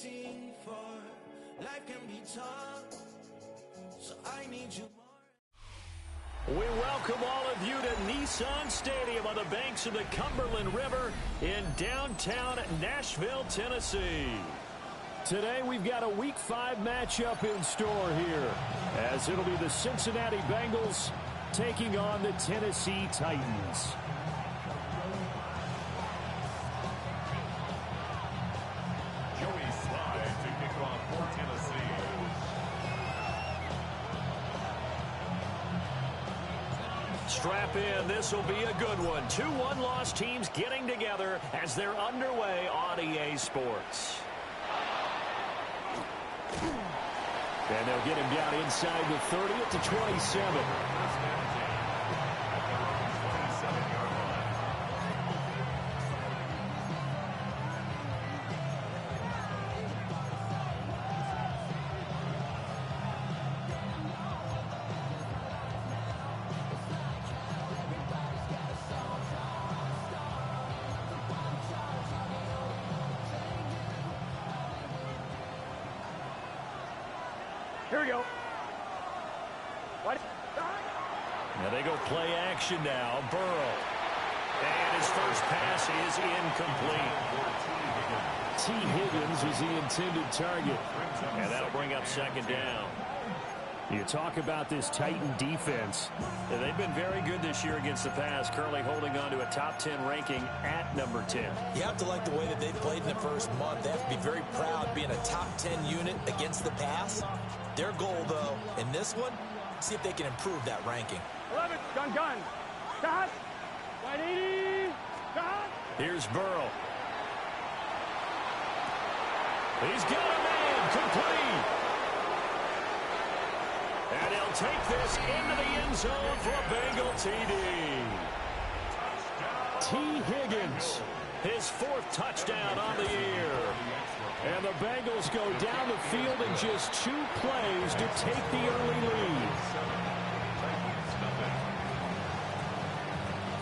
waiting for. Life can be tough, so I need you more. We welcome all of you to Nissan Stadium on the banks of the Cumberland River in downtown Nashville, Tennessee. Today we've got a Week 5 matchup in store here, as it'll be the Cincinnati Bengals taking on the Tennessee Titans. Strap in, this will be a good one. 2 one-loss teams getting together as they're underway on EA Sports. And they'll get him down inside the 30 to 27. Here we go. Now they go play action now. Burrow. And his first pass is incomplete. T. Higgins was the intended target. And that'll bring up second down. You talk about this Titan defense. They've been very good this year against the pass, currently holding on to a top 10 ranking at number 10. You have to like the way that they've played in the first month. They have to be very proud being a top 10 unit against the pass. Their goal, though, in this one, see if they can improve that ranking. 11, gun. Shot. 180. Shot. Here's Burrow. He's got a man. Complete. And he'll take this into the end zone for a Bengal TD. T. Higgins, his 4th touchdown on the year. And the Bengals go down the field in just 2 plays to take the early lead.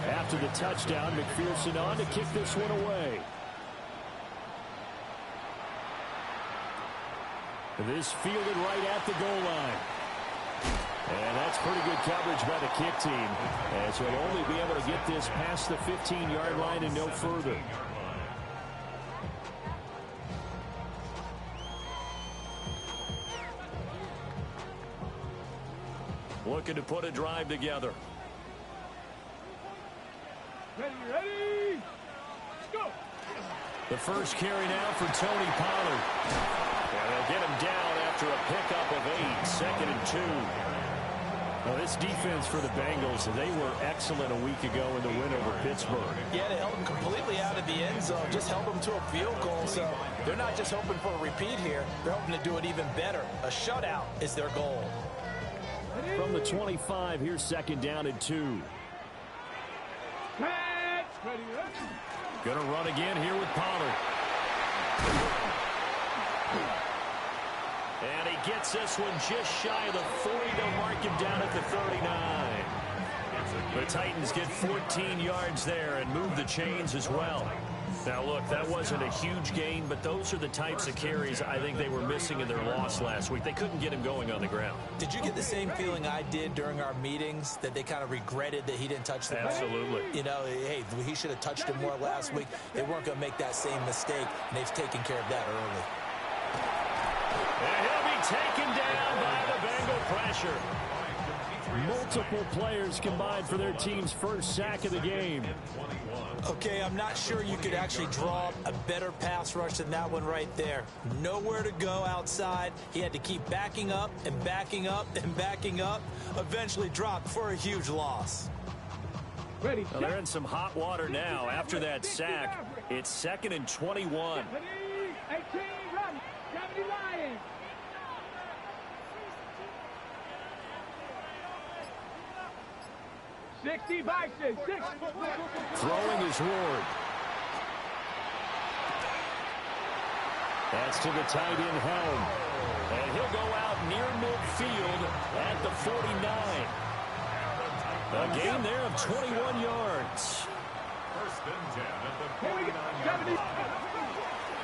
After the touchdown, McPherson on to kick this one away. This fielded right at the goal line. And that's pretty good coverage by the kick team, as he'll only be able to get this past the 15-yard line and no further. Looking to put a drive together. Ready. Let's go. The first carry now for Tony Pollard. And they'll get him down after a pickup of 8, 2nd and 2. Well, this defense for the Bengals, they were excellent a week ago in the win over Pittsburgh. Yeah, they held them completely out of the end zone, just held them to a field goal. So they're not just hoping for a repeat here. They're hoping to do it even better. A shutout is their goal. From the 25, here's 2nd down and 2. Gonna run again here with Pollard. And he gets this one just shy of the 40. They'll mark him down at the 39. The Titans get 14 yards there and move the chains as well. Now, look, that wasn't a huge gain, but those are the types of carries I think they were missing in their loss last week. They couldn't get him going on the ground. Did you get the same feeling I did during our meetings, that they kind of regretted that he didn't touch the ball? Absolutely. You know, hey, he should have touched it more last week. They weren't going to make that same mistake, and they've taken care of that early. And he'll be taken down by the Bengal pressure. Multiple players combined for their team's first sack of the game. Okay, I'm not sure you could actually draw a better pass rush than that one right there. Nowhere to go outside. He had to keep backing up and backing up and backing up. Eventually dropped for a huge loss. Ready. Well, they're in some hot water now. After that sack, it's 2nd and 21. 18, run. Gravity line. 60 boxes. 6. Throwing is Ward. That's to the tight end Helm. And he'll go out near midfield at the 49. A gain there of 21 yards. First and 10 at the 49-yard line.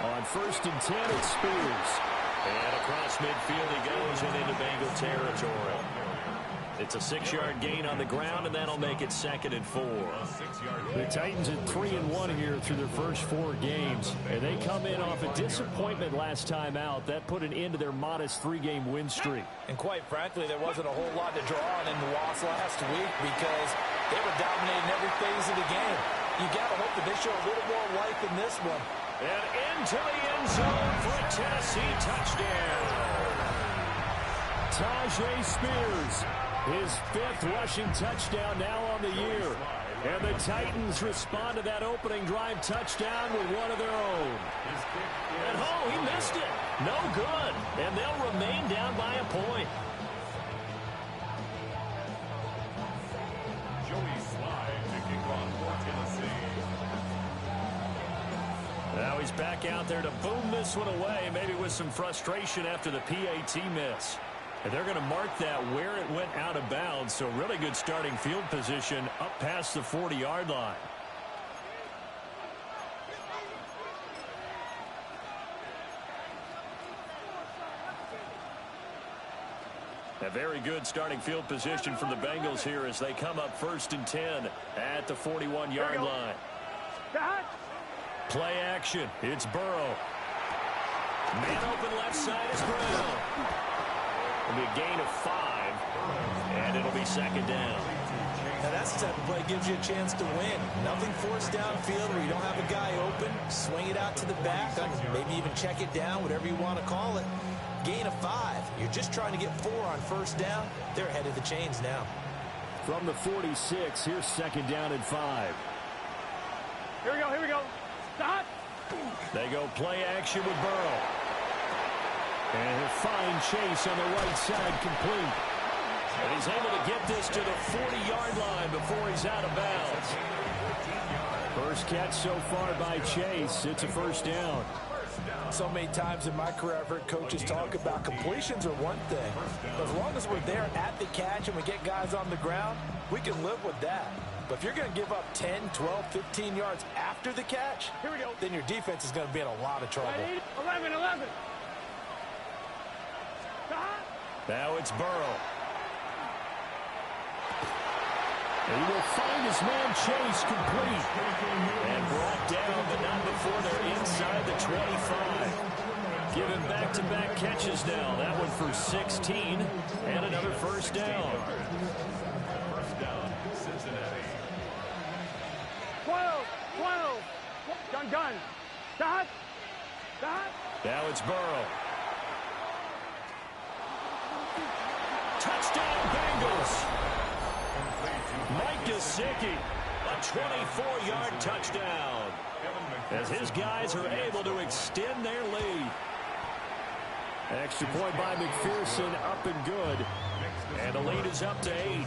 On 1st and 10, it's Spears. And across midfield he goes and into Bengal territory. It's a 6-yard gain on the ground, and that'll make it 2nd and 4. The Titans at 3-1 here through their first 4 games, and they come in off a disappointment last time out. That put an end to their modest 3-game win streak. And quite frankly, there wasn't a whole lot to draw on in the loss last week because they were dominating every phase of the game. You got to hope that they show a little more life in this one. And into the end zone for a Tennessee touchdown. Tajay Spears, his 5th rushing touchdown now on the year. And the Titans respond to that opening drive touchdown with one of their own. And he missed it. No good. And they'll remain down by a point. Now he's back out there to boom this one away, maybe with some frustration after the PAT miss. And they're going to mark that where it went out of bounds, so really good starting field position up past the 40-yard line. A very good starting field position from the Bengals here as they come up 1st and 10 at the 41-yard line. Play action. It's Burrow. Man open left side is Brown. It'll be a gain of 5, and it'll be 2nd down. Now that's the type of play that gives you a chance to win. Nothing forced downfield where you don't have a guy open. Swing it out to the back, maybe even check it down, whatever you want to call it. Gain of 5. You're just trying to get 4 on 1st down. They're ahead of the chains now. From the 46, here's 2nd down and 5. Here we go. Stop. They go play action with Burrow. And a fine chase on the right side, complete. And he's able to get this to the 40-yard line before he's out of bounds. First catch so far by Chase. It's a 1st down. So many times in my career I've heard coaches talk about completions are one thing. But as long as we're there at the catch and we get guys on the ground, we can live with that. But if you're going to give up 10, 12, 15 yards after the catch, then your defense is going to be in a lot of trouble. 11. Now it's Burrow. And he will find his man Chase, complete. And brought down, but not before they're inside the 25. Giving back-to-back catches now. That one for 16 and another 1st down. 12. Gun. Stop. Now it's Burrow. Touchdown Bengals. Mike Gesicki, a 24-yard touchdown. As his guys are able to extend their lead. Extra point by McPherson, up and good. And the lead is up to 8.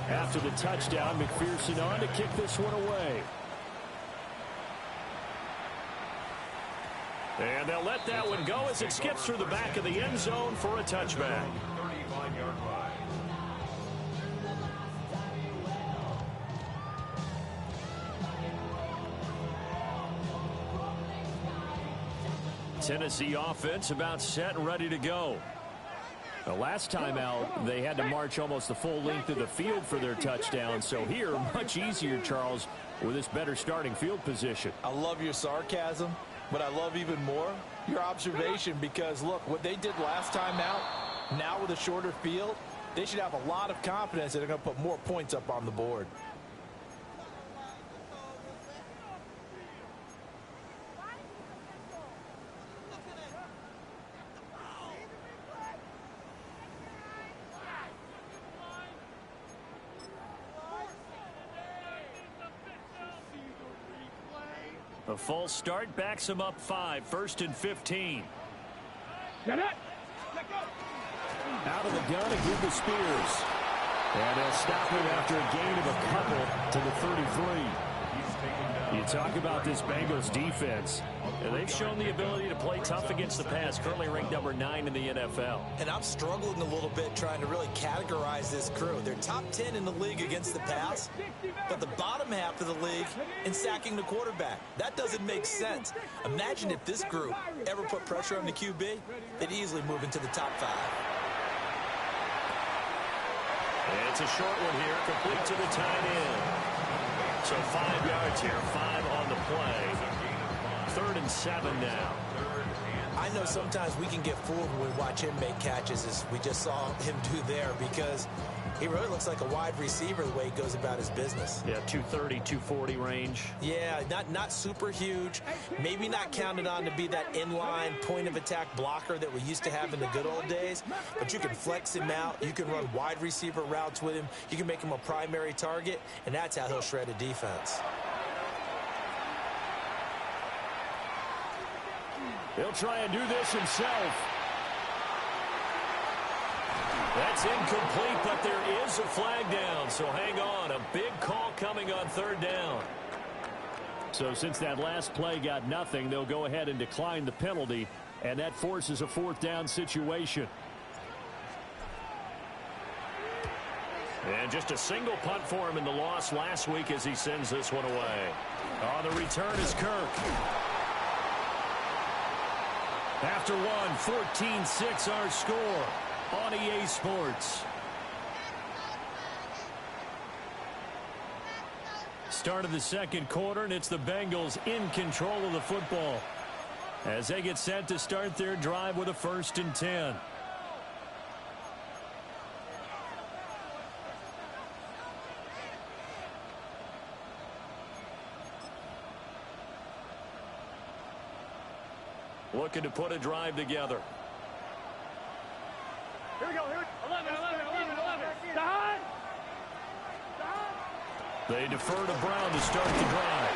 After the touchdown, McPherson on to kick this one away. And they'll let that one go as it skips through the back of the end zone for a touchback. 35-yard line. Tennessee offense about set and ready to go. The last time out, they had to march almost the full length of the field for their touchdown. So here, much easier, Charles, with this better starting field position. I love your sarcasm, but I love even more your observation because, look, what they did last time out, now with a shorter field, they should have a lot of confidence that they're going to put more points up on the board. A false start backs him up 5. 1st and 15. Get it. Out of the gun again to Spears. And they'll stop him after a gain of a couple to the 33. You talk about this Bengals defense. They've shown the ability to play tough against the pass, currently ranked number 9 in the NFL. And I'm struggling a little bit trying to really categorize this crew. They're top 10 in the league against the pass, but the bottom half of the league in sacking the quarterback. That doesn't make sense. Imagine if this group ever put pressure on the QB, they'd easily move into the top 5. And it's a short one here, complete to the tight end. So 5 yards here, 5 on the play. 3rd and 7 now. I know sometimes we can get fooled when we watch him make catches, as we just saw him do there, because he really looks like a wide receiver the way he goes about his business. Yeah, 230, 240 range. Yeah, not super huge. Maybe not counted on to be that inline point-of-attack blocker that we used to have in the good old days, but you can flex him out. You can run wide receiver routes with him. You can make him a primary target, and that's how he'll shred a defense. He'll try and do this himself. That's incomplete, but there is a flag down, so hang on. A big call coming on 3rd down. So since that last play got nothing, they'll go ahead and decline the penalty, and that forces a 4th down situation. And just a single punt for him in the loss last week as he sends this one away. On the return is Kirk. After one, 14-6 our score on EA Sports. Start of the second quarter, and it's the Bengals in control of the football as they get set to start their drive with a 1st and 10. Looking to put a drive together. Here we go. 11. Dahad! They defer to Brown to start the drive.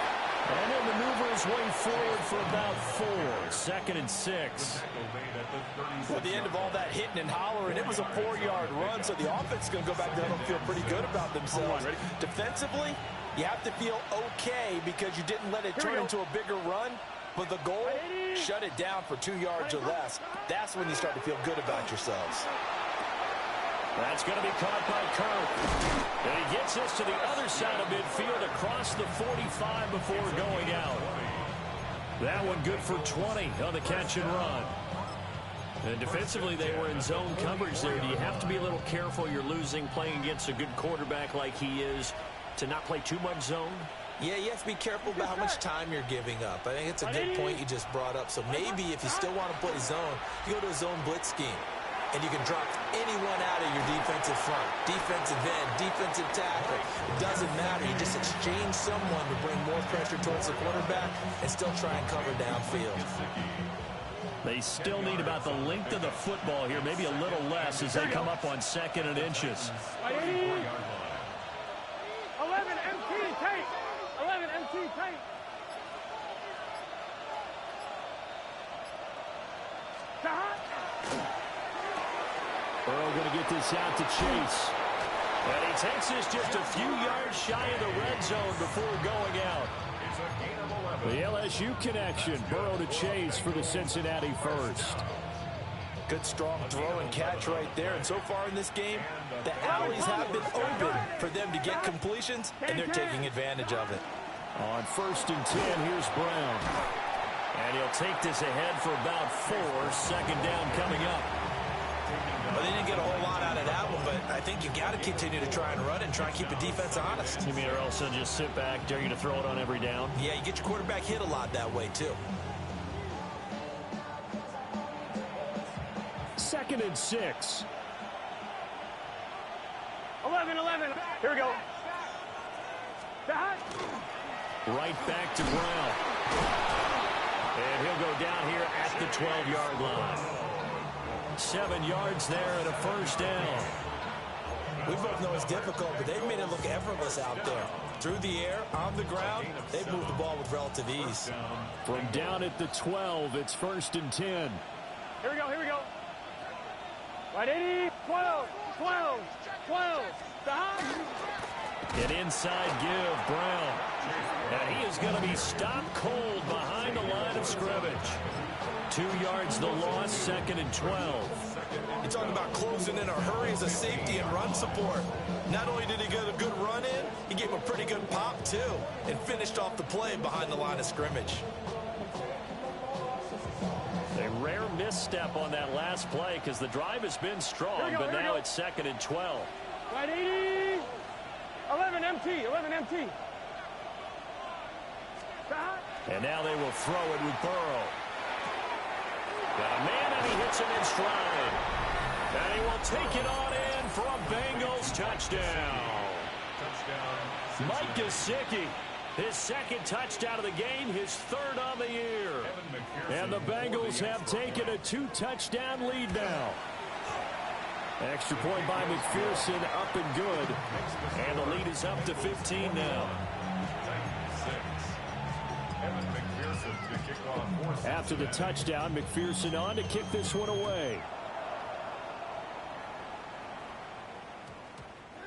And he'll maneuver his way forward for about 4. 2nd and 6. At the end of all that hitting and hollering, it was a 4-yard run, so the offense is going to go back there and feel pretty good about themselves. Defensively, you have to feel okay because you didn't let it turn into a bigger run. But the goal, shut it down for 2 yards or less. That's when you start to feel good about yourselves. That's going to be caught by Kirk. And he gets us to the other side of midfield across the 45 before going out. That one good for 20 on the catch and run. And defensively, they were in zone coverage there. Do you have to be a little careful? You're losing playing against a good quarterback like he is to not play too much zone? Yeah, you have to be careful about how much time you're giving up. I think it's a good point you just brought up. So maybe if you still want to play zone, you go to a zone blitz scheme. And you can drop anyone out of your defensive front. Defensive end, defensive tackle. It doesn't matter. You just exchange someone to bring more pressure towards the quarterback and still try and cover downfield. They still need about the length of the football here, maybe a little less as they come up on 2nd and inches. 11 MT tape. 11 MT tape. Burrow going to get this out to Chase. And he takes this just a few yards shy of the red zone before going out. The LSU connection. Burrow to Chase for the Cincinnati first. Good strong throw and catch right there. And so far in this game, the alleys have been open for them to get completions, and they're taking advantage of it. On 1st and 10, here's Brown. And he'll take this ahead for about 4. 2nd down coming up. Well, they didn't get a whole lot out of that one, but I think you got to continue to try and run and try and keep the defense honest. You mean or else they'll just sit back, dare you to throw it on every down? Yeah, you get your quarterback hit a lot that way, too. 2nd and 6. 11. Here we go. Right back to Brown. And he'll go down here at the 12-yard line. 7 yards there and a 1st down. We both know it's difficult, but they've made it look effortless out there. Through the air, on the ground, they've moved the ball with relative ease. From down at the 12, it's 1st and 10. Here we go. Right 80. 12. An inside give, Brown. And he is going to be stopped cold behind the line of scrimmage. 2 yards the loss, 2nd and 12. You're talking about closing in a hurry as a safety and run support. Not only did he get a good run in, he gave a pretty good pop too and finished off the play behind the line of scrimmage. A rare misstep on that last play because the drive has been strong, but now it's 2nd and 12. Right 80. 11 MT. 11 MT. And now they will throw it with Burrow. Got a man, and he hits him in stride. And he will take it on in for a Bengals touchdown. Mike Gesicki, his 2nd touchdown of the game, his 3rd on the year. And the Bengals have taken a 2-touchdown lead now. Extra point by McPherson, up and good. And the lead is up to 15 now. After the touchdown, McPherson on to kick this one away.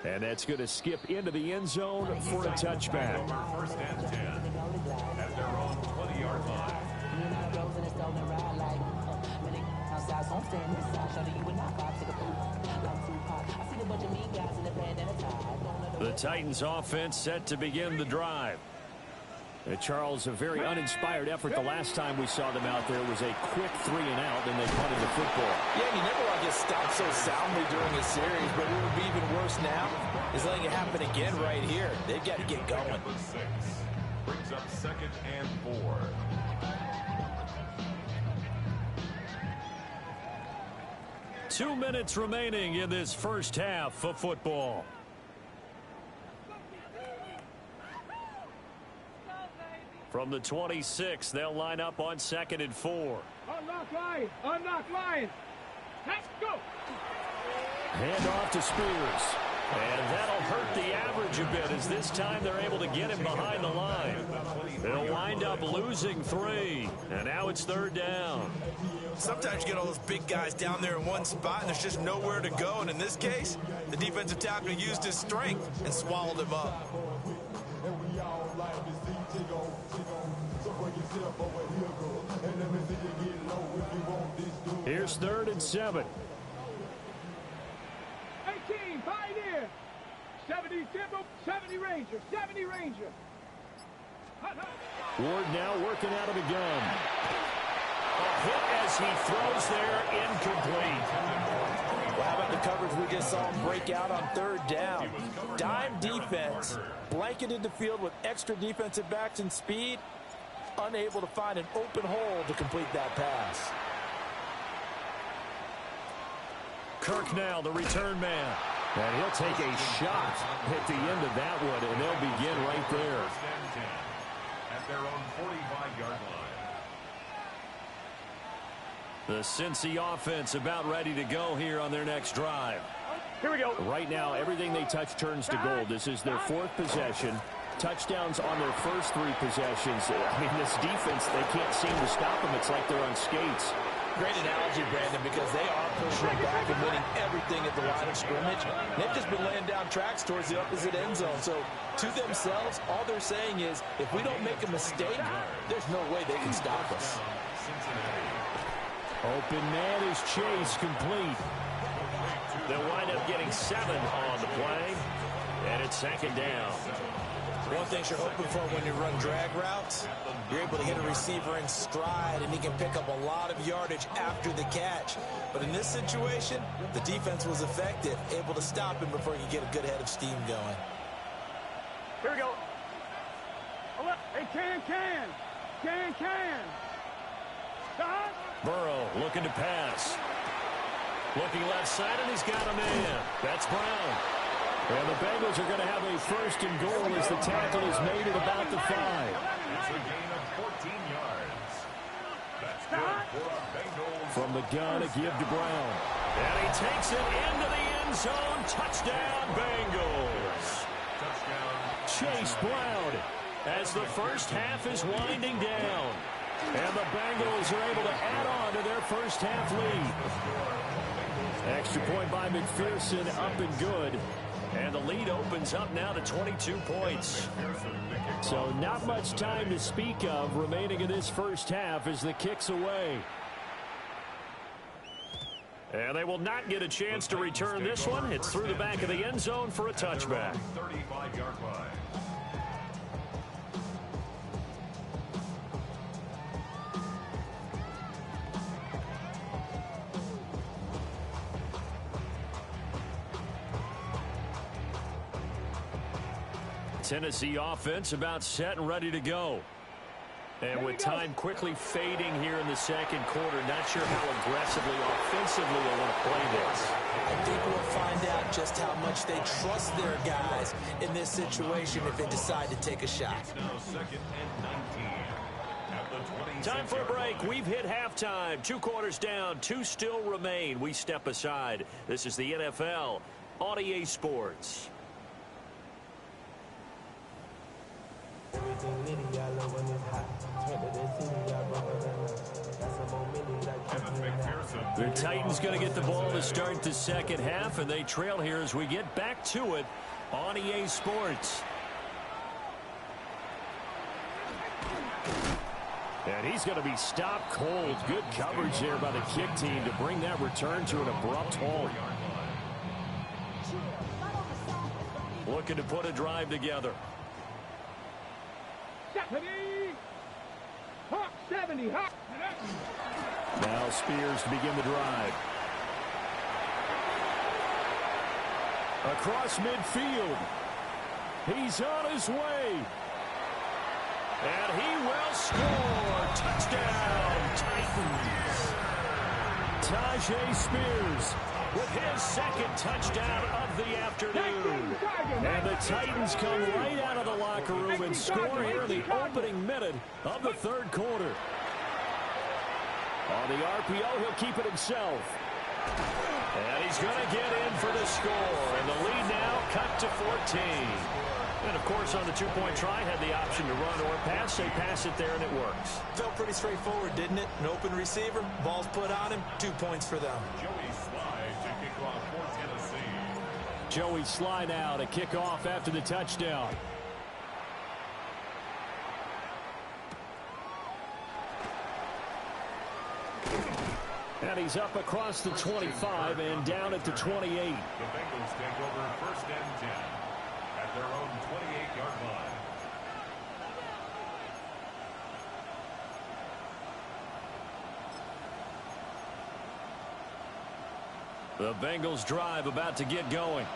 And that's going to skip into the end zone for a touchback. First and 10 at their own 20-yard line. The Titans offense set to begin the drive. Charles, a very uninspired effort. The last time we saw them out there was a quick 3-and-out, and they punted the football. Yeah, you never want to get stopped so soundly during a series, but what would be even worse now is letting it happen again right here. They've got to get going. 6 brings up 2nd and 4. Two minutes remaining in this first half of football. From the 26, they'll line up on 2nd and 4. Unlock line. Unlock line. Let's go. Hand off to Spears. And that'll hurt the average a bit as this time they're able to get him behind the line. They'll wind up losing 3. And now it's 3rd down. Sometimes you get all those big guys down there in one spot and there's just nowhere to go. And in this case, the defensive tackle used his strength and swallowed him up. Here's 3rd and 7. 18, Pioneer. 70 Timber, 70 Ranger, 70 Ranger. Ward now working out of the gun. A hit as he throws there, incomplete. Well, how about the coverage we just saw him break out on 3rd down? Dime defense, blanketed the field with extra defensive backs and speed, unable to find an open hole to complete that pass. Kirk now, the return man. And he'll take a shot at the end of that one, and they'll begin right there. First and 10 at their own 45-yard line. The Cincy offense about ready to go here on their next drive. Here we go. Right now, everything they touch turns to gold. This is their 4th possession. Touchdowns on their first 3 possessions. I mean, this defense, they can't seem to stop them. It's like they're on skates. Great analogy, Brandon, because they are pushing back and winning everything at the line of scrimmage. They've just been laying down tracks towards the opposite end zone. So, to themselves, all they're saying is, if we don't make a mistake, there's no way they can stop us. Open man is Chase, complete. They'll wind up getting 7 on the play, and it's 2nd down. One thing you're hoping for when you run drag routes, you're able to hit a receiver in stride, and he can pick up a lot of yardage after the catch. But in this situation, the defense was effective, able to stop him before he could get a good head of steam going. Here we go. Hey, can. Stop. Burrow looking to pass. Looking left side, and he's got a man. That's Brown. And the Bengals are going to have a 1st and goal as the tackle is made at about the 5. It's a gain of 14 yards. That's good for a Bengals. From the gun, a give to Brown. And he takes it into the end zone. Touchdown, Bengals. Touchdown. Chase Brown as the first half is winding down. And the Bengals are able to add on to their first half lead. Extra point by McPherson, up and good. And the lead opens up now to 22 points. So not much time to speak of remaining in this first half as the kick's away. And they will not get a chance to return this one. It's through the back of the end zone for a touchback. 35-yard line. Tennessee offense about set and ready to go. And with time quickly fading here in the second quarter, not sure how aggressively, offensively they want to play this. I think we'll find out just how much they trust their guys in this situation if they decide to take a shot. Now second and 19. At the 26 Time for a break. We've hit halftime. 2 quarters down. 2 still remain. We step aside. This is the NFL on EA Sports. The Titans going to get the ball to start the second half, and they trail here as we get back to it on EA Sports. And he's going to be stopped cold. Good coverage there by the kick team to bring that return to an abrupt halt. Looking to put a drive together. 70. Hawk 70. Hawk. Now Spears to begin the drive. Across midfield. He's on his way. And he will score. Touchdown, Titans. Tajay Spears with his second touchdown of the afternoon. And the Titans come right out of the locker room and score here in the opening minute of the third quarter. On the RPO, he'll keep it himself. And he's going to get in for the score. And the lead now cut to 14. And, of course, on the two-point try, had the option to run or pass. They pass it there, and it works. Felt pretty straightforward, didn't it? An open receiver, ball's put on him, 2 points for them. Joey Sly to kick off for Tennessee. Joey Sly now to kick off after the touchdown. And he's up across the 25 and down at the 28. The Bengals take over first and 10 at their own 28-yard line. The Bengals drive about to get going.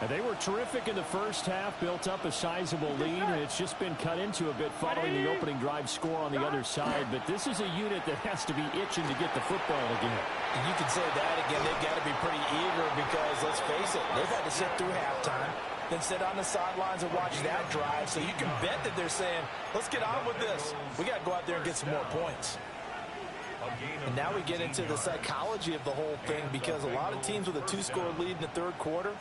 And they were terrific in the first half, built up a sizable lead, and it's just been cut into a bit following the opening drive score on the other side. But this is a unit that has to be itching to get the football again. And you can say that again. They've got to be pretty eager because, let's face it, they've had to sit through halftime, then sit on the sidelines and watch that drive. So you can bet that they're saying, let's get on with this. We got to go out there and get some more points. And now we get into the psychology of the whole thing because a lot of teams with a 2-score lead in the third quarter,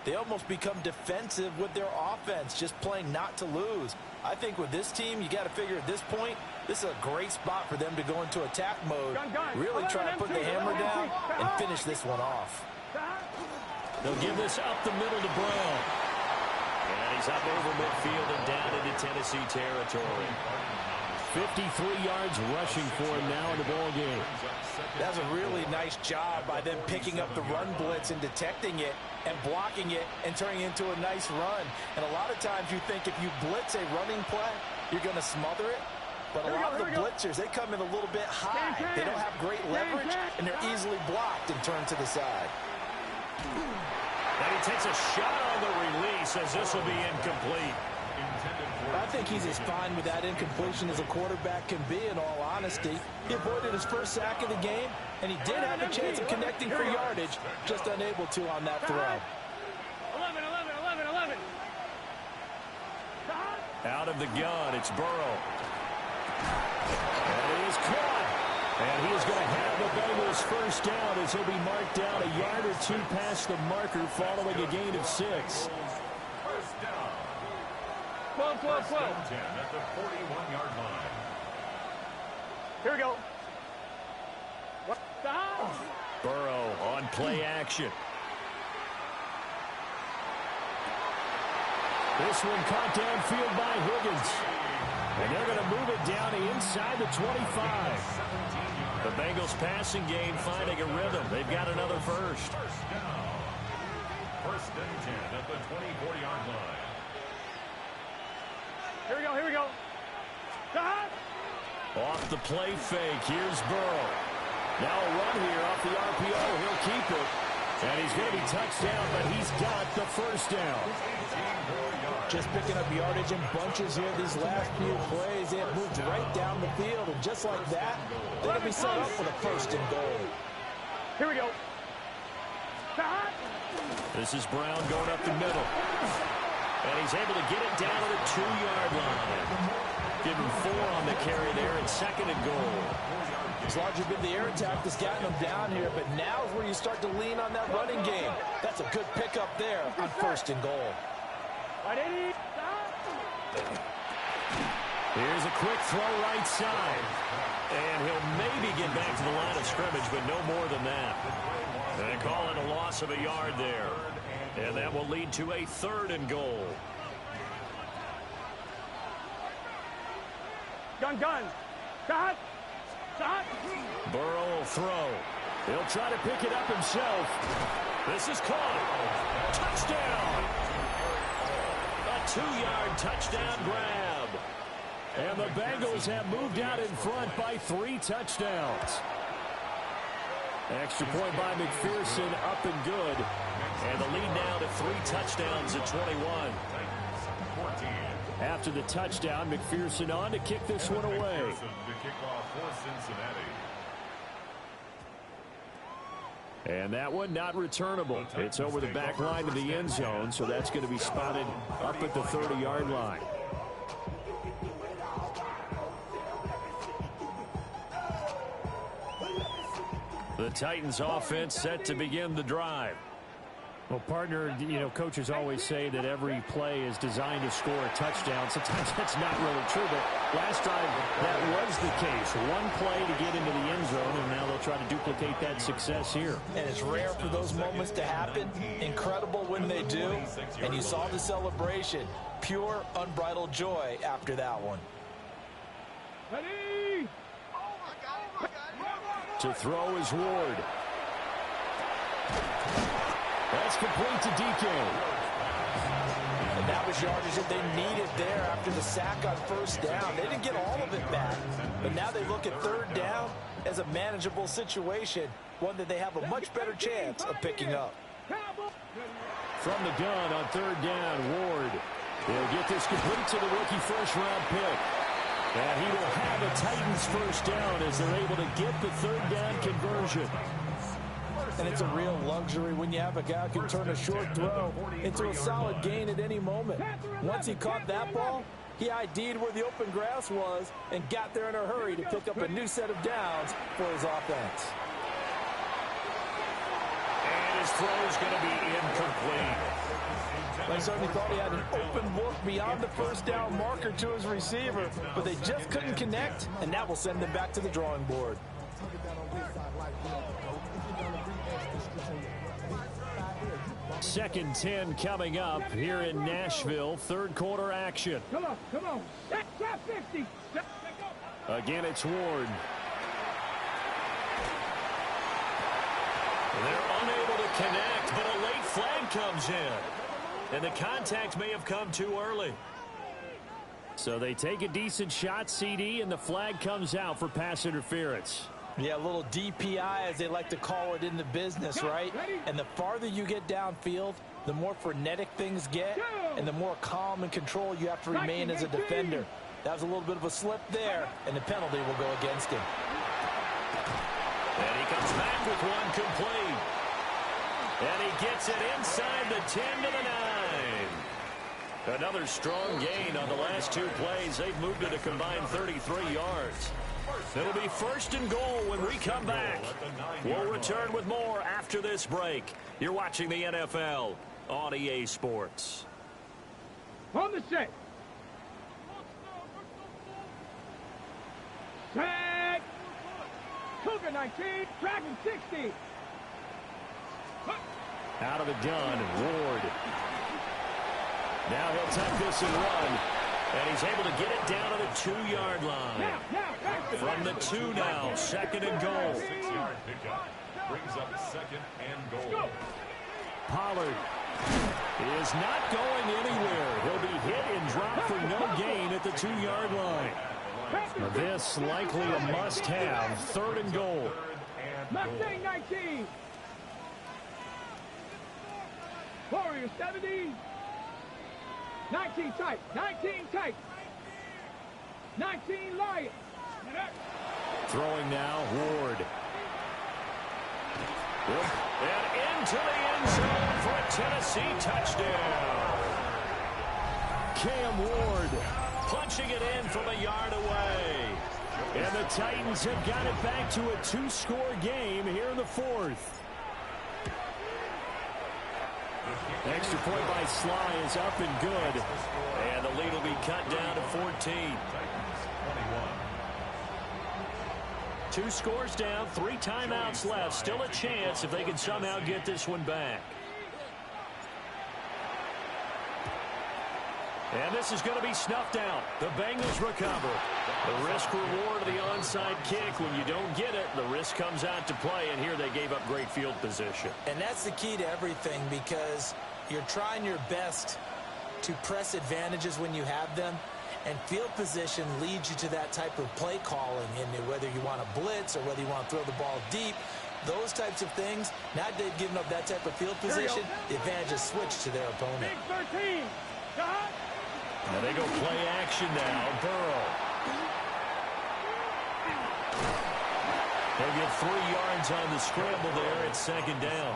they almost become defensive with their offense, just playing not to lose. I think with this team, you got to figure at this point, this is a great spot for them to go into attack mode, really try to put the hammer down and finish this one off. They'll give this up the middle to Brown. And he's up over midfield and down into Tennessee territory. 53 yards rushing for him now in the ball game. That's a really nice job by them picking up the run blitz and detecting it and blocking it and turning it into a nice run. And a lot of times you think if you blitz a running play, you're going to smother it. But a lot of the blitzers, they come in a little bit high. They don't have great leverage, and they're easily blocked and turned to the side. And he takes a shot on the release as this will be incomplete. I think he's as fine with that incompletion as a quarterback can be, in all honesty. He avoided his first sack of the game, and he did have a chance of connecting for yardage, just unable to on that throw. 11. Out of the gun, it's Burrow. And he is caught. And he is going to have the Bengals first down as he'll be marked down a yard or two past the marker following a gain of 6. First down. 12. 10 at the 41-yard line. Here we go. Stop. Burrow on play action. This one caught downfield by Higgins. And they're going to move it down to inside the 25. The Bengals passing game finding a rhythm. They've got another first. First down. First and 10 at the 24-yard line. Here we go, here we go. Stop! Off the play fake, here's Burrow. Now a run here off the RPO. He'll keep it. And he's going to be touched down, but he's got the first down. Just picking up yardage in bunches here these last few plays. They have moved right down the field, and just like that, they're going to be set up for the first and goal. Here we go. Stop! This is Brown going up the middle. And he's able to get it down to the 2-yard line. Give him 4 on the carry there, and second and goal. It's largely been the air attack that's gotten them down here, but now is where you start to lean on that running game. That's a good pickup there on first and goal. Here's a quick throw right side. And he'll maybe get back to the line of scrimmage, but no more than that. They call it a loss of a yard there. And that will lead to a third and goal. Gun. Stop! Stop! Burrow will throw. He'll try to pick it up himself. This is caught. Touchdown! A 2-yard touchdown grab. And the Bengals have moved out in front by 3 touchdowns. Extra point by McPherson, up and good. And the lead now to 3 touchdowns at 21. After the touchdown, McPherson on to kick this one away. And that one not returnable. It's over the back line of the end zone, so that's going to be spotted up at the 30-yard line. The Titans offense set to begin the drive. Well, partner, coaches always say that every play is designed to score a touchdown. Sometimes that's not really true, but last drive, that was the case. One play to get into the end zone, and now they'll try to duplicate that success here. And it's rare for those moments to happen. Incredible when they do. And you saw the celebration. Pure, unbridled joy after that one. Ready! To throw is Ward. That's complete to DK. And that was yardage that they needed there after the sack on first down. They didn't get all of it back, but now they look at third down as a manageable situation, one that they have a much better chance of picking up. From the gun on third down, Ward. They'll get this complete to the rookie first-round pick. And he will have a Titans first down as they're able to get the third down conversion. And it's a real luxury when you have a guy who can turn a short throw into a solid gain at any moment. Once he caught that ball, he ID'd where the open grass was and got there in a hurry to pick up a new set of downs for his offense. And his throw is going to be incomplete. They certainly thought he had an open look beyond the first down marker to his receiver, but they just couldn't connect, and that will send them back to the drawing board. Second 10 coming up here in Nashville. Third quarter action. Come on. Set 50. Again, it's Ward. They're unable to connect, but a late flag comes in. And the contact may have come too early. So they take a decent shot, CD, and the flag comes out for pass interference. Yeah, a little DPI, as they like to call it in the business, right? And the farther you get downfield, the more frenetic things get, and the more calm and control you have to remain as a defender. That was a little bit of a slip there, and the penalty will go against him. And he comes back with one complete. And he gets it inside the 10 to the 9. Another strong gain on the last 2 plays. They've moved it a combined 33 yards. It'll be first and goal when we come back. We'll return with more after this break. You're watching the NFL on EA Sports. On the set. Set. Cougar 19, Dragon 60. Out of the gun, Ward. Now he'll take this and run. And he's able to get it down to the 2-yard line. From the 2 now, 2nd and goal. 6-yard pickup. Brings up 2nd and goal. Pollard is not going anywhere. He'll be hit and dropped for no gain at the 2-yard line. This likely a must-have. 3rd and goal. Mustang 19. Warrior 70. 19 tight. 19 tight. 19 Lion. Throwing now, Ward. And into the end zone for a Tennessee touchdown. Cam Ward Punching it in from a yard away. And the Titans have got it back to a 2-score game here in the 4th. Extra point by Sly is up and good. And the lead will be cut down to 14. 2 scores down, 3 timeouts left. Still a chance if they can somehow get this one back. And this is going to be snuffed out. The Bengals recover. The risk-reward of the onside kick. When you don't get it, the risk comes out to play, and here they gave up great field position. And that's the key to everything, because you're trying your best to press advantages when you have them, and field position leads you to that type of play calling, and whether you want to blitz or whether you want to throw the ball deep, those types of things. Now they've given up that type of field position, the advantage is switched to their opponent. Big 13. Shot. Now they go play action now. Burrow. They'll get 3 yards on the scramble there. It's 2nd down.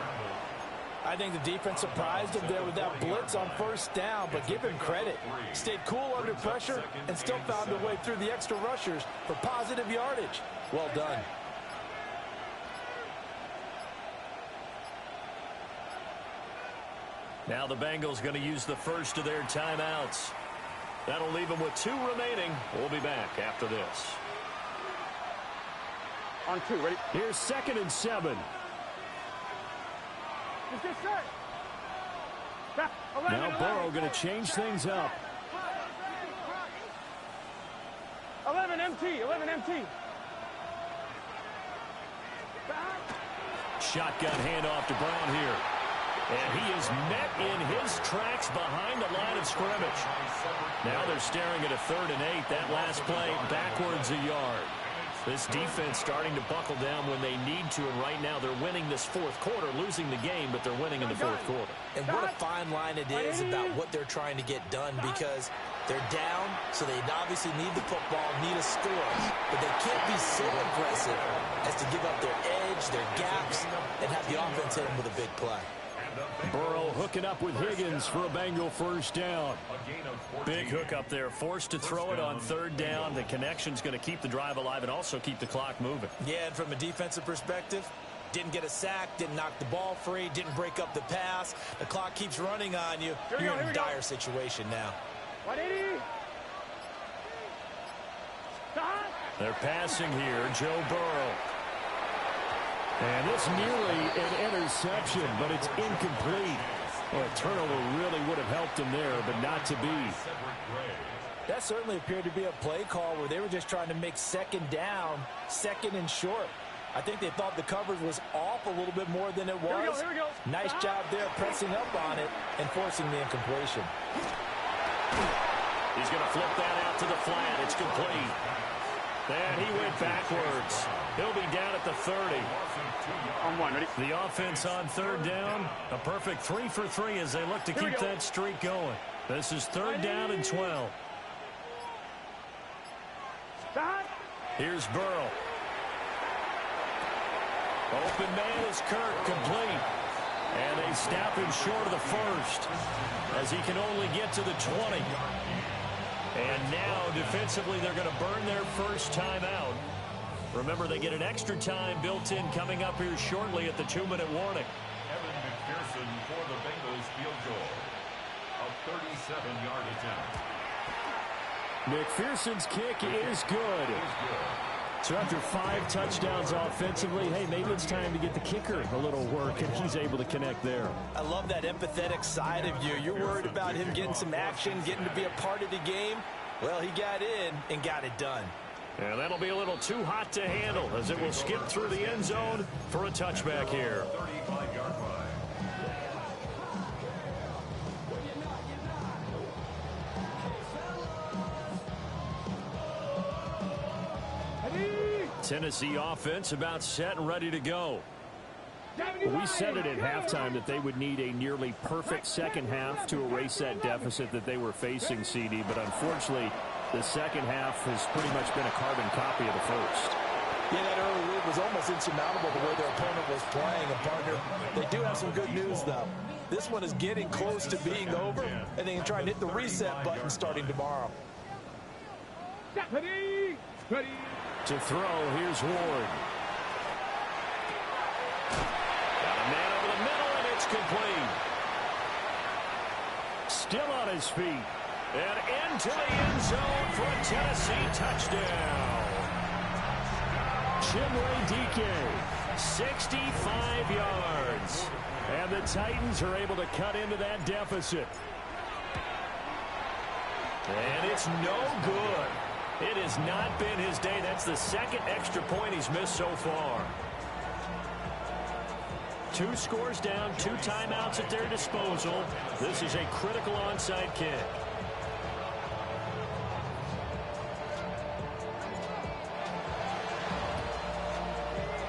I think the defense surprised him there with that blitz on 1st down, but give him credit. Stayed cool under pressure and still found a way through the extra rushers for positive yardage. Well done. Now the Bengals going to use the first of their timeouts. That'll leave them with 2 remaining. We'll be back after this. On 2, ready? Here's 2nd and 7. Is this set? Back. 11, Now Burrow going to change things up. 11 MT. 11 MT. Shotgun handoff to Brown here. And he is met in his tracks behind the line of scrimmage. Now they're staring at a 3rd and 8. That last play backwards a yard. This defense starting to buckle down when they need to, and right now they're winning this 4th quarter, losing the game, but they're winning in the 4th quarter. And what a fine line it is about what they're trying to get done, because they're down, so they obviously need the football, need a score, but they can't be so aggressive as to give up their edge, their gaps, and have the offense hit them with a big play. Burrow hooking up with Higgins for a Bengal 1st down. Big hook up there, forced to throw it on 3rd down. The connection's going to keep the drive alive and also keep the clock moving. Yeah, and from a defensive perspective, didn't get a sack, didn't knock the ball free, didn't break up the pass. The clock keeps running on you. You're in a dire situation now. 180. They're passing here, Joe Burrow. And it's nearly an interception, but it's incomplete. Well, a turnover really would have helped him there, but not to be. That certainly appeared to be a play call where they were just trying to make 2nd down, 2nd and short. I think they thought the coverage was off a little bit more than it was. Here we go. Nice job there pressing up on it and forcing the incompletion. He's going to flip that out to the flat. It's complete. And he went backwards. He'll be down at the 30. On 1, ready? The offense on 3rd down. A perfect 3 for 3 as they look to keep that streak going. This is 3rd down and 12. Stop. Here's Burrow. Open man is Kirk, complete. And they stop him short of the 1st as he can only get to the 20. And now, defensively, they're going to burn their 1st timeout. Remember, they get an extra time built in coming up here shortly at the 2-minute warning. Evan McPherson for the Bengals field goal. A 37-yard attempt. McPherson's kick is good. So after 5 touchdowns offensively, hey, maybe it's time to get the kicker a little work, and he's able to connect there. I love that empathetic side of you. You're worried about him getting some action, getting to be a part of the game. Well, he got in and got it done. And that'll be a little too hot to handle as it will skip through the end zone for a touchback here. 35-yard line. Tennessee offense about set and ready to go. We said it at halftime that they would need a nearly perfect second half to erase that deficit that they were facing, CD, but unfortunately, the second half has pretty much been a carbon copy of the first. Yeah, that early lead was almost insurmountable the way their opponent was playing. And, partner, they do have some good news, though. This one is getting close to being over, and they can try and hit the reset button starting tomorrow. Ready. To throw, here's Ward. Got a man over the middle, and it's complete. Still on his feet. And into the end zone for a Tennessee touchdown. Chimway DK, 65 yards. And the Titans are able to cut into that deficit. And it's no good. It has not been his day. That's the second extra point he's missed so far. 2 scores down, 2 timeouts at their disposal. This is a critical onside kick.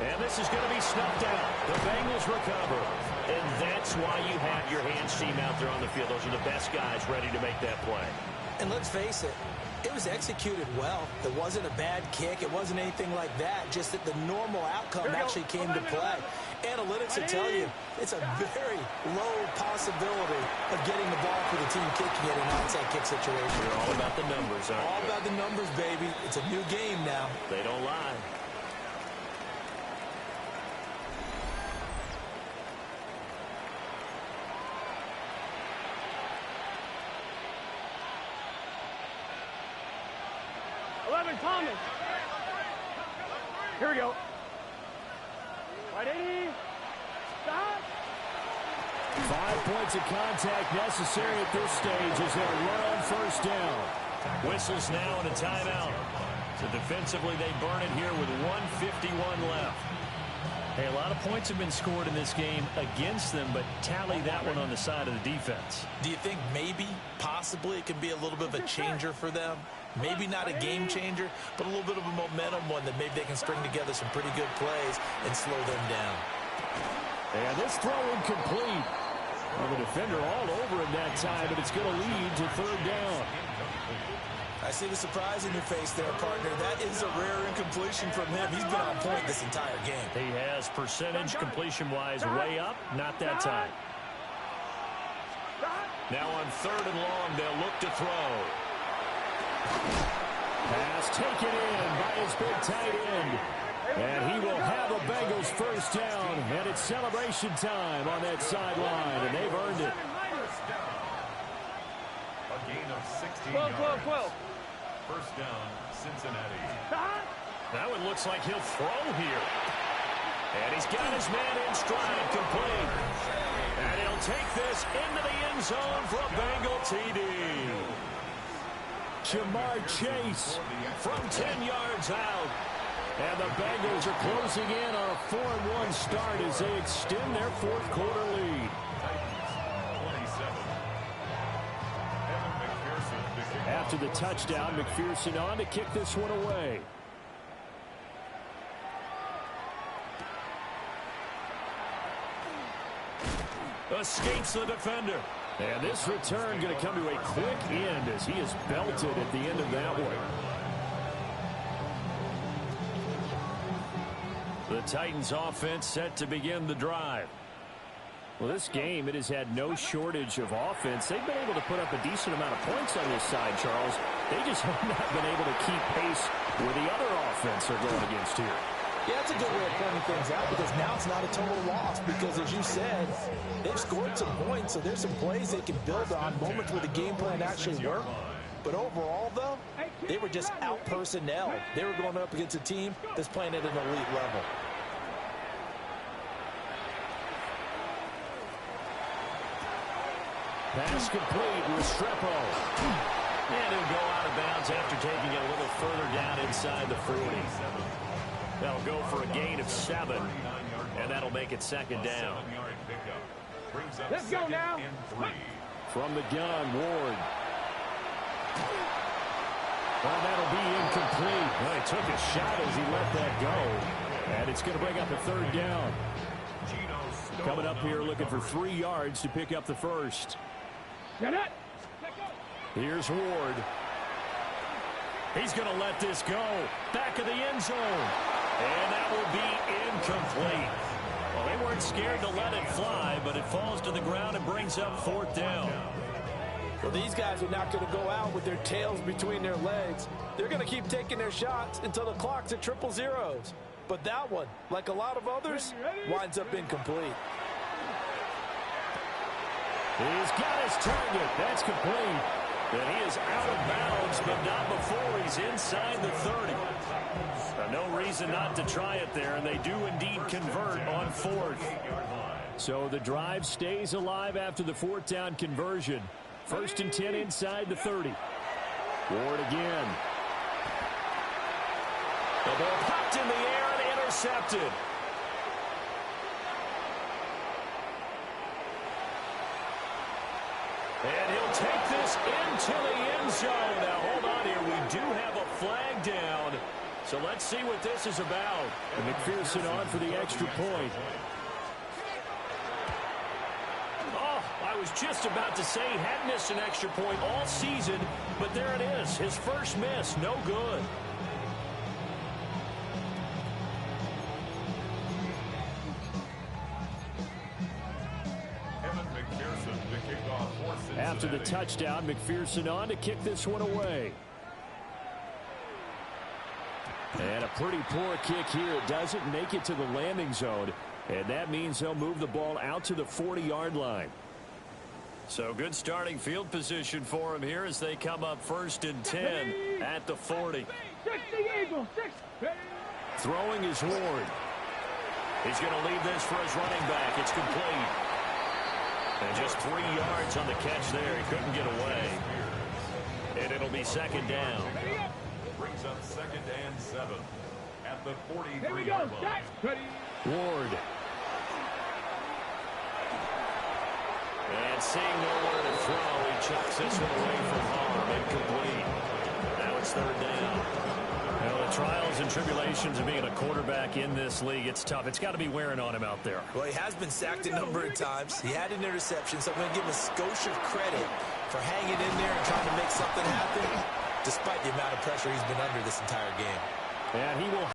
And this is going to be snuffed out. The Bengals recover. And that's why you have your hands team out there on the field. Those are the best guys ready to make that play. And let's face it, it was executed well. It wasn't a bad kick. It wasn't anything like that. Just that the normal outcome actually came to play. Analytics will tell you it's a very low possibility of getting the ball for the team kicking it in an onside kick situation. They're all about the numbers, aren't All they? about the numbers, baby. It's a new game now. They don't lie. Thomas. Here we go. Ready. Stop. 5 points of contact necessary at this stage as they'll run on first down. Whistles now and a timeout. So defensively, they burn it here with 1:51 left. Hey, a lot of points have been scored in this game against them, but tally that one on the side of the defense. Do you think maybe, possibly, it can be a little bit of a changer for them? Maybe not a game changer, but a little bit of a momentum one that maybe they can string together some pretty good plays and slow them down. And this throw incomplete. Well, the defender all over him that time, but it's going to lead to third down. I see the surprise in your face there, partner. That is a rare incompletion from him. He's been on point this entire game. He has percentage completion-wise way up, not that time. Now on 3rd and long, they'll look to throw. Pass taken in by his big tight end. And he will have a Bengals first down. And it's celebration time on that sideline, and they've earned it. A gain of 16 yards. 12. First down, Cincinnati. Now it looks like he'll throw here. And he's got his man in stride, complete. And he'll take this into the end zone for a Bengal TD. Jamar Chase From 10 yards out. and the Bengals are closing in on a 4-1 start as they extend their fourth quarter lead. 27. Evan McPherson to kick After the touchdown, McPherson on to kick this one away. Escapes the defender. And this return going to come to a quick end as he is belted at the end of that one. The Titans offense set to begin the drive. Well, this game, it has had no shortage of offense. They've been able to put up a decent amount of points on this side, Charles. They just have not been able to keep pace with the other offense they're going against here. Yeah, that's a good way of pointing things out because now it's not a total loss because, as you said, they've scored some points, so there's some plays they can build on, moments where the game plan actually worked. But overall, though, They were just out personnel. They were going up against a team that's playing at an elite level. Pass complete. Restrepo. And he'll go out of bounds after taking it a little further down inside the 40. That'll go for a gain of 7, and that'll make it second down. Let's go now. From the gun, Ward. Well, that'll be incomplete. Well, he took a shot as he let that go. And it's going to bring up a third down. Coming up here looking for 3 yards to pick up the first. Get it. Here's Ward. He's going to let this go. Back of the end zone. And that will be incomplete. Well, they weren't scared to let it fly, but it falls to the ground and brings up 4th down. Well, these guys are not going to go out with their tails between their legs. They're going to keep taking their shots until the clock's at 000. But that one, like a lot of others, winds up incomplete. He's got his target. That's complete. And he is out of bounds, but not before he's inside the 30. No reason not to try it there, and they do indeed convert on 4th. So the drive stays alive after the 4th down conversion. 1st and 10 inside the 30. Ward again. The ball popped in the air and intercepted. And he'll take this into the end zone. Now, hold on here. We do have a flag down. So let's see what this is about. And McPherson on for the extra point. Oh, I was just about to say he had missed an extra point all season, but there it is. His first miss, no good. After the touchdown, McPherson on to kick this one away. And a pretty poor kick here. It doesn't make it to the landing zone. And that means they'll move the ball out to the 40-yard line. So good starting field position for him here as they come up 1st and 10 at the 40. Throwing is Ward. He's going to leave this for his running back. It's complete. And just 3 yards on the catch there. He couldn't get away. And it'll be second down. Brings up 2nd and 7 at the 43-yard line. Ward. And seeing nowhere to throw, he chucks this one away from harm. Incomplete. Now it's 3rd down. Well, the trials and tribulations of being a quarterback in this league, it's tough. It's got to be wearing on him out there. Well, he has been sacked a number of times. He had an interception, so I'm going to give him a skosh of credit for hanging in there and trying to make something happen, despite the amount of pressure he's been under this entire game. And he will